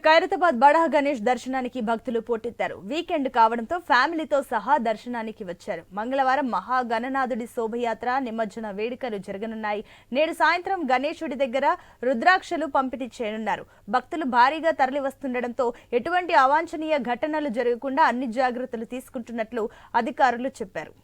ఖైరతాబాద్ బడా గణేష్ దర్శనానికి భక్తులు పోటెత్తారు. వీకెండ్ కావడంతో ఫ్యామిలీతో సహా దర్శనానికి వచ్చారు. మంగళవారం మహాగణనాథుడి శోభయాత్ర నిమజ్జన వేడుకలు జరగనున్నాయి. నేడు సాయంత్రం గణేశుడి దగ్గర రుద్రాక్షలు పంపిణీ చేయనున్నారు. భక్తులు భారీగా తరలి వస్తుండటంతో ఎటువంటి అవాంఛనీయ ఘటనలు జరగకుండా అన్ని జాగ్రత్తలు తీసుకుంటున్నట్లు అధికారులు చెప్పారు.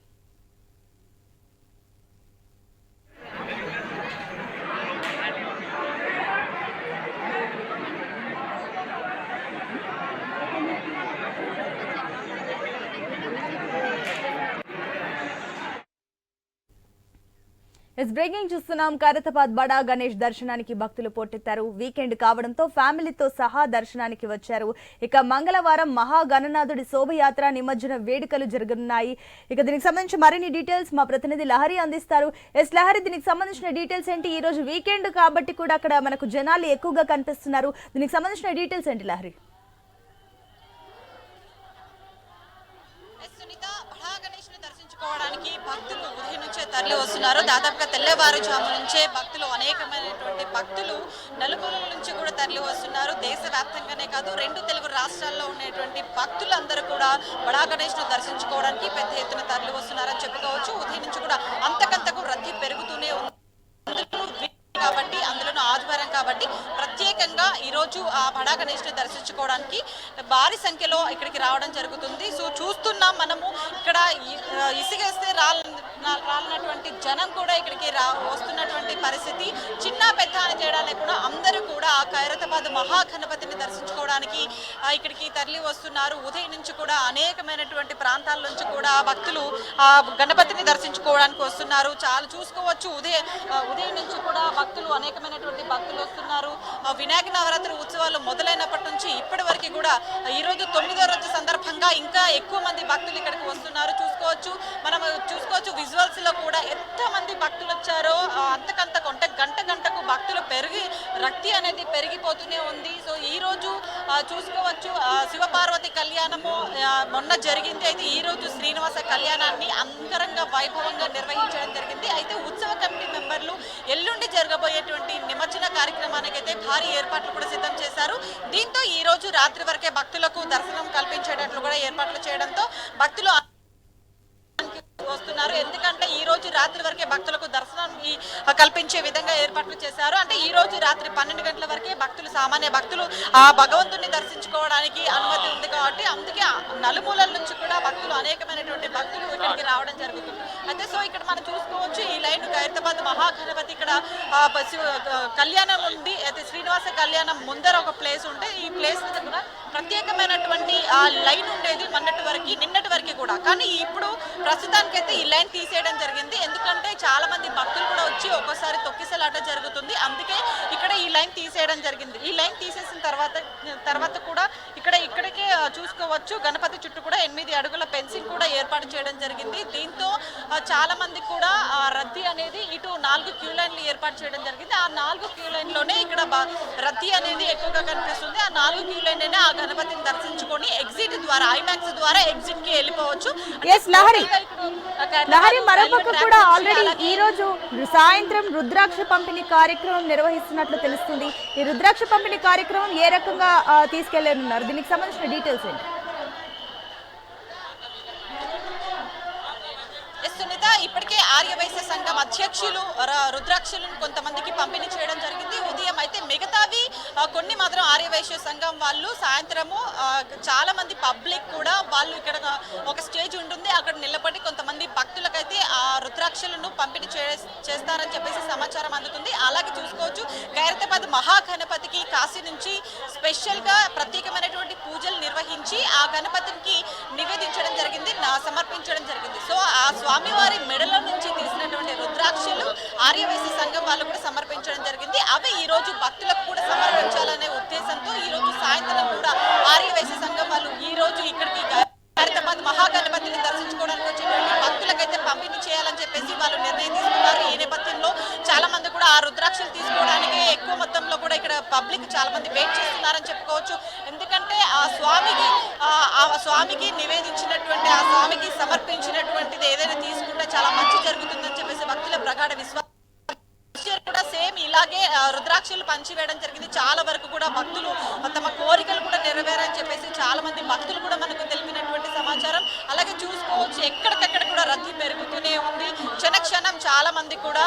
బ్రేకింగ్ చూస్తున్నాం. ఖైరతాబాద్ బడా గణేష్ దర్శనానికి భక్తులు పోటెత్తారు. వీకెండ్ కావడంతో ఫ్యామిలీతో సహా దర్శనానికి వచ్చారు. ఇక మంగళవారం మహాగణనాథుడి శోభయాత్ర నిమజ్జన వేడుకలు జరగనున్నాయి. ఇక దీనికి సంబంధించి మరిన్ని డీటెయిల్స్ మా ప్రతినిధి లహరి అందిస్తారు. లహరి, దీనికి సంబంధించిన డీటెయిల్స్ ఏంటి? ఈ రోజు వీకెండ్ కాబట్టి కూడా అక్కడ మనకు జనాలు ఎక్కువగా కనిపిస్తున్నారు. దీనికి సంబంధించిన డీటెయిల్స్ ఏంటి లహరి? దర్శించుకోవడానికి భక్తులు ఉదయం నుంచే తరలి వస్తున్నారు. దాదాపుగా తెల్లవారుజాము నుంచే భక్తులు అనేకమైనటువంటి భక్తులు నలుమూలల నుంచి కూడా తరలి వస్తున్నారు. దేశవ్యాప్తంగానే కాదు, 2 తెలుగు రాష్ట్రాల్లో ఉన్నటువంటి భక్తులందరూ కూడా బడా గణేష్ ను దర్శించుకోవడానికి పెద్ద ఎత్తున తరలి వస్తున్నారని చెప్పుకోవచ్చు. ఉదయం నుంచి కూడా అంతకంతకు రద్దీ పెరుగుతూనే ఉంది కాబట్టి, అందులోనూ ఆదివారం కాబట్టి ప్రత్యేకంగా ఈరోజు ఆ బడా గణేష్ ని దర్శించుకోవడానికి భారీ సంఖ్యలో ఇక్కడికి రావడం జరుగుతుంది. సో చూస్తున్నాం మనము ఇక్కడ ఇసుగేస్తే రాలినటువంటి జనం కూడా ఇక్కడికి వస్తున్నటువంటి పరిస్థితి. చిన్న పెద్ద అని తేడా లేకుండా అందరూ కూడా ఆ ఖైరతాబాద్ మహాగణపతిని దర్శించుకోవడానికి ఇక్కడికి తరలి వస్తున్నారు. ఉదయం నుంచి కూడా అనేకమైనటువంటి ప్రాంతాల నుంచి కూడా భక్తులు ఆ గణపతిని దర్శించుకోవడానికి వస్తున్నారు. చాలా చూసుకోవచ్చు. ఉదయం నుంచి కూడా భక్తులు అనేకమైనటువంటి భక్తులు వస్తున్నారు. వినాయక నవరాత్రి ఉత్సవాలు మొదలైనప్పటి నుంచి ఇప్పటి వరకు కూడా ఈరోజు 9వ రోజు సందర్భంగా ఇంకా ఎక్కువ మంది భక్తులు ఇక్కడికి వస్తున్నారు. మనం చూసుకోవచ్చు విజువల్స్ లో కూడా ఎంతమంది భక్తులు వచ్చారో అంతకంతకు అంటే గంటకు భక్తులు రక్తి అనేది పెరిగిపోతూనే ఉంది. సో ఈ రోజు చూసుకోవచ్చు శివపార్వతి కళ్యాణము మొన్న జరిగింది. అయితే ఈ రోజు శ్రీనివాస కళ్యాణాన్ని అంగరంగ వైభవంగా నిర్వహించడం జరిగింది. అయితే ఉత్సవ కమిటీ మెంబర్లు ఎల్లుండి జరగబోయేటువంటి నిమజ్జన కార్యక్రమానికి అయితే భారీ ఏర్పాట్లు కూడా సిద్ధం చేశారు. దీంతో ఈ రోజు రాత్రి వరకే భక్తులకు దర్శనం కల్పించేటట్లు కూడా ఏర్పాట్లు చేయడంతో భక్తులు వస్తున్నారు. ఎందుకంటే ఈ రోజు రాత్రి వరకే భక్తులకు దర్శనం కల్పించే విధంగా ఏర్పాట్లు చేశారు. అంటే ఈ రోజు రాత్రి 12 గంటల వరకే సామాన్య భక్తులు ఆ భగవంతుని దర్శించుకోవడానికి అనుమతి ఉంది కాబట్టి అందుకే నలుమూలల నుంచి కూడా అనేకమైనటువంటి భక్తులు ఇక్కడికి రావడం జరుగుతుంది. అయితే సో ఇక్కడ మనం చూసుకోవచ్చు ఈ లైన్ ఖైరతాబాద్ మహాగణపతి ఇక్కడ కళ్యాణం ఉంది. అయితే శ్రీనివాస కళ్యాణం ముందర ఒక ప్లేస్ ఉంటే ఈ ప్లేస్ కూడా ప్రత్యేకమైనటువంటి ఆ లైన్ ఉండేది నిన్నటి వరకు కూడా. కానీ ఇప్పుడు ప్రస్తుతానికైతే ఈ లైన్ తీసేయడం జరిగింది. ఎందుకంటే చాలా మంది భక్తులు కూడా వచ్చి ఒక్కోసారి తొక్కిసలాట జరుగుతుంది. అందుకే ఇక్కడ ఈ లైన్ తీసేయడం జరిగింది. ఈ లైన్ తీసేసిన తర్వాత కూడా ఇక్కడికే చూసుకోవచ్చు గణపతి చుట్టూ కూడా 8 అడుగుల ఫెన్సింగ్ కూడా ఏర్పాటు చేయడం జరిగింది. దీంతో చాలా మంది కూడా రద్దీ అనేది ఇటు 4 క్యూ లైన్లు ఏర్పాటు చేయడం జరిగింది. ఆ 4 క్యూ లైన్లోనే ఇక్కడ రద్దీ అనేది ఎక్కువగా కనిపిస్తుంది. ఆ 4 క్యూ లైన్ ఆ గణపతిని దర్శించుకొని ఎగ్జిట్ ద్వారా ఐమాక్స్ ద్వారా ఎగ్జిట్ కి వెళ్ళిపోవచ్చు. లహరి, మరోపక్క కూడా ఆల్రెడీ ఈ రోజు సాయంత్రం రుద్రాక్ష పంపిణీ కార్యక్రమం నిర్వహిస్తున్నట్లు తెలుస్తుంది. ఈ రుద్రాక్ష పంపిణీ కార్యక్రమం ఏ రకంగా తీసుకెళ్లనున్నారు? దీనికి సంబంధించిన డీటెయిల్స్ ఏంటి? ఇప్పటికే ఆర్యవైశ్య సంఘం అధ్యక్షులు రుద్రాక్షలను కొంతమందికి పంపిణీ చేయడం జరిగింది ఉదయం. అయితే మిగతావి కొన్ని మాత్రం ఆర్యవైశ్య సంఘం వాళ్ళు సాయంత్రము చాలా మంది పబ్లిక్ కూడా వాళ్ళు ఇక్కడ ఒక స్టేజ్ ఉంటుంది, అక్కడ నిలబడి కొంతమంది భక్తులకైతే ఆ రుద్రాక్షలను పంపిణీ చేస్తారని చెప్పేసి సమాచారం అందుతుంది. అలాగే చూసుకోవచ్చు ఖైరతాబాద్ మహాగణపతికి కాశీ నుంచి స్పెషల్ గా ప్రత్యేకమైనటువంటి పూజలు నిర్వహించి ఆ గణపతికి నివేదించడం జరిగింది, సమర్పించడం జరిగింది. సో ఆ స్వామివారి మెడల నుంచి తీసినటువంటి రుద్రాక్షలు ఆర్యవైశ్య సంఘం వాళ్ళు కూడా సమర్పించడం జరిగింది. అవి ఈ రోజు భక్తులకు కూడా సమర్పించాలనే ఉద్దేశంతో ఈ రోజు సాయంత్రం కూడా ఆర్యవైశ్య సంఘం వాళ్ళు ఈ రోజు ఇక్కడికి ఖైరతాబాద్ మహాగణపతిని దర్శించుకోవడానికి వచ్చేటువంటి భక్తులకైతే పంపిణీ చేయాలని చెప్పేసి వాళ్ళు నిర్ణయం తీసుకున్నారు. ఈ నేపథ్యంలో చాలా మంది కూడా ఆ రుద్రాక్షలు తీసుకోవడానికి ఎక్కువ మొత్తంలో కూడా ఇక్కడ పబ్లిక్ చాలా మంది వెయిట్ చేస్తున్నారని చెప్పుకోవచ్చు. ఎందుకంటే ఆ స్వామికి నివేదించినటువంటి ఆ స్వామికి సమర్పించినటువంటిది ఏదైనా తీసుకుంటే చాలా మంచి జరుగుతుందని చెప్పేసి భక్తుల ప్రగాఢ విశ్వాసం కూడా సేమ్ ఇలాగే రుద్రాక్ష రుద్రాక్షలు పంచివేయడం జరిగింది. చాలా వరకు కూడా భక్తులు తమ కోరికలు కూడా నెరవేరని చెప్పేసి చాలా మంది భక్తులు కూడా మనకు తెలిపినటువంటి సమాచారం. అలాగే చూసుకోవచ్చు ఎక్కడికక్కడ కూడా రద్దీ పెరుగుతూనే ఉంది. క్షణం చాలా మంది కూడా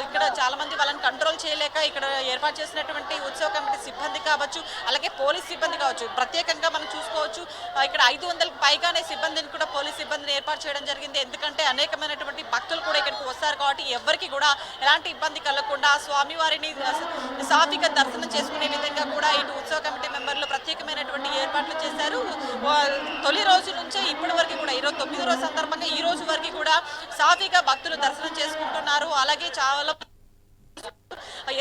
ఇక్కడ చాలా మంది వాళ్ళని కంట్రోల్ చేయలేక ఇక్కడ ఏర్పాటు చేసినటువంటి ఉత్సవ కమిటీ సిబ్బంది కావచ్చు, అలాగే పోలీస్ సిబ్బంది కావచ్చు, ప్రత్యేకంగా మనం చూసుకోవచ్చు ఇక్కడ 500కు పైగానే సిబ్బందిని కూడా పోలీస్ సిబ్బందిని ఏర్పాటు చేయడం జరిగింది. ఎందుకంటే అనేకమైనటువంటి భక్తులు కూడా ఇక్కడికి వస్తారు కాబట్టి ఎవరికి కూడా ఎలాంటి ఇబ్బంది కలగకుండా స్వామివారిని సాఫీగా దర్శనం చేసుకునే విధంగా కూడా ఇటు ఉత్సవ కమిటీ మెంబర్లు ప్రత్యేకమైనటువంటి ఏర్పాట్లు చేశారు. తొలి రోజు నుంచే ఇప్పటి వరకు కూడా ఈరోజు 9వ రోజు సందర్భంగా ఈ రోజు వరకు కూడా సాఫీగా భక్తులు దర్శనం చేసుకుంటున్నారు. అలాగే చాలా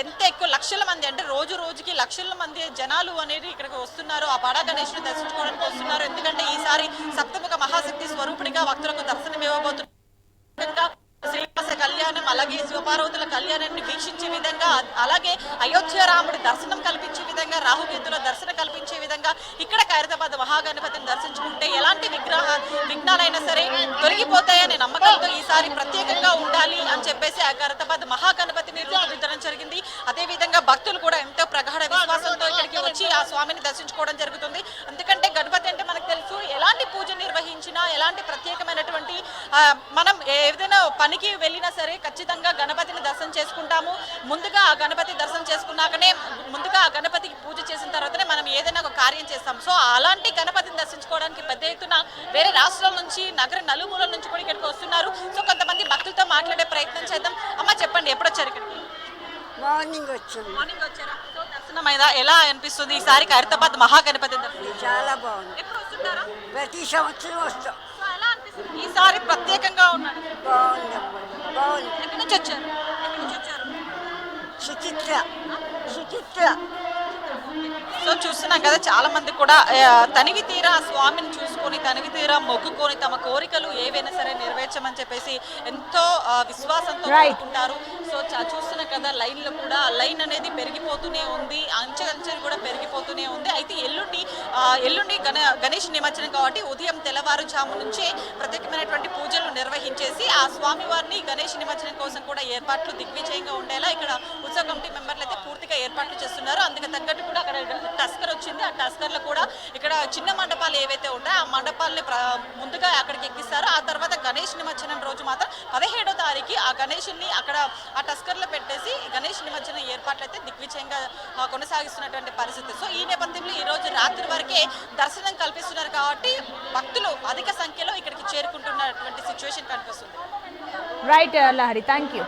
ఎంత ఎక్కువ లక్షల మంది అంటే రోజుకి లక్షల మంది జనాలు అనేది ఇక్కడికి వస్తున్నారు. ఆ బడా గణేష్ని దర్శించుకోవడానికి వస్తున్నారు. ఎందుకంటే ఈసారి సప్తముఖ మహాశక్తి స్వరూపుడిగా భక్తులకు దర్శనం ఇవ్వబోతున్నారు. శ్రీనివాస కళ్యాణం అలాగే శివపార్వతుల కళ్యాణాన్ని వీక్షించే విధంగా, అలాగే అయోధ్య రాముడి దర్శనం కల్పించే విధంగా, రాహుకేతుల దర్శనం కల్పించే విధంగా ఇక్కడ ఖైరతాబాద్ మహాగణపతిని దర్శించుకుంటే ఎలాంటి విఘ్నాలైనా సరే తొలగిపోతాయనే నమ్మకంతో ఈసారి ప్రత్యేకంగా ఉండాలి అని చెప్పేసి ఆ ఖైరతాబాద్ మహాగణపతిని రూపొందించడం జరిగింది. అదేవిధంగా భక్తులు కూడా ఎంతో ప్రగాఢ విశ్వాసంతో ఇక్కడికి వచ్చి ఆ స్వామిని దర్శించుకోవడం జరుగుతుంది. ఎందుకంటే గణపతి అంటే మనకు తెలుసు ఎలాంటి పూజ నిర్వహించినా ఎలాంటి ప్రత్యేకమైనటువంటి మనం ఏదైనా పనికి వెళ్ళినా సరే ఖచ్చితంగా గణపతిని దర్శనం చేసుకుంటాము. ముందుగా ఆ గణపతి దర్శనం చేసుకున్నాకనే ముందుగా ఆ గణపతికి పూజ చేసిన తర్వాతనే మనం ఏదైనా ఒక కార్యం చేస్తాం. సో అలాంటి గణపతిని దర్శించుకోవడానికి పెద్ద ఎత్తున వేరే రాష్ట్రాల నుంచి నగర నలుమూలల నుంచి కూడా ఇక్కడికి వస్తున్నారు. సో కొంతమంది భక్తులతో మాట్లాడే ప్రయత్నం చేద్దాం. అమ్మ చెప్పండి, ఎప్పుడు వచ్చారు ఇక్కడికి? మార్నింగ్ వచ్చాము. మార్నింగ్ వచ్చారా? సో దర్శనం అయిందా? ఎలా అనిపిస్తుంది ఈసారి ఖైరతాబాద్ మహాగణపతి దర్శనం? చాలా బాగుంది. ఎప్పుడు వస్తున్నారా? ప్రతి సంవత్సరం వస్తాం. సో ఎలా అనిపిస్తుంది? ఈసారి ప్రత్యేకంగా ఉన్నాడు. బాగుంది బాగుంది. ఎక్కడి నుంచి వచ్చారు? ఎక్కడి నుంచి వచ్చారు? సుచిత్ర. సో చూస్తున్నాం కదా చాలా మంది కూడా తనివి తీరా స్వామిని చూసుకొని తనివి తీరా మొక్కుకొని తమ కోరికలు ఏవైనా సరే నెరవేర్చమని చెప్పేసి ఎంతో విశ్వాసంతో కోరుకుంటారు. సో చూస్తున్నాం కదా లైన్లో కూడా లైన్ అనేది పెరిగిపోతూనే ఉంది, అంచెలు కూడా పెరిగిపోతూనే ఉంది. అయితే ఎల్లుండి గణేష్ నిమజ్జనం కాబట్టి ఉదయం తెల్లవారుజాము నుంచే ప్రత్యేకమైనటువంటి పూజలు నిర్వహించేసి ఆ స్వామివారిని గణేష్ నిమజ్జనం కోసం కూడా ఏర్పాట్లు దిగ్విజయంగా ఉండేలా ఇక్కడ ఉత్సవ కమిటీ మెంబర్లు అయితే పూర్తిగా ఏర్పాట్లు చేస్తున్నారు. అందుకు తగ్గట్టు కూడా అక్కడ టస్కర్ వచ్చింది. ఆ టస్కర్లో కూడా ఇక్కడ చిన్న మండపాలు ఏవైతే ఉంటాయో ఆ మండపాలని ముందుగా అక్కడికి ఎక్కిస్తారు. ఆ తర్వాత గణేష్ నిమజ్జనం రోజు మాత్రం 17వ తారీఖు ఆ గణేషుని అక్కడ ఆ టస్కర్లో పెట్టేసి గణేష్ నిమజ్జనం ఏర్పాట్లు అయితే దిగ్విజయంగా కొనసాగిస్తున్నటువంటి పరిస్థితి. సో ఈ నేపథ్యంలో ఈ రోజు రాత్రి వరకే దర్శనం కల్పిస్తున్నారు కాబట్టి భక్తులు అధిక సంఖ్యలో ఇక్కడికి చేరుకుంటున్నటువంటి సిచ్యువేషన్ కనిపిస్తుంది. Right Lahari, thank you.